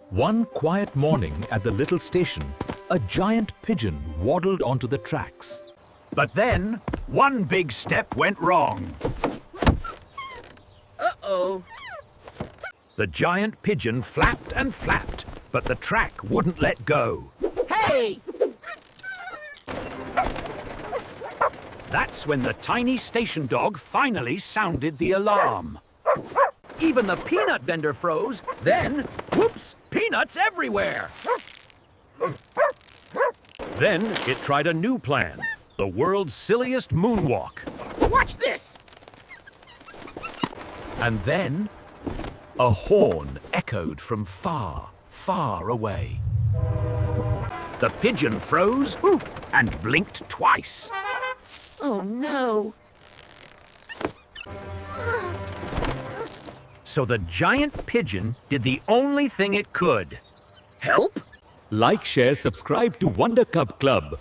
One quiet morning at the little station, a giant pigeon waddled onto the tracks. But then, one big step went wrong. Uh-oh. The giant pigeon flapped and flapped, but the track wouldn't let go. Hey! That's when the tiny station dog finally sounded the alarm. Even the peanut vendor froze. Then, whoops, peanuts everywhere. Then it tried a new plan, the world's silliest moonwalk. Watch this! And then, a horn echoed from far, far away. The pigeon froze and blinked twice. Oh, no. So the giant pigeon did the only thing it could. Help? Like, share, subscribe to Wonder Cub Club.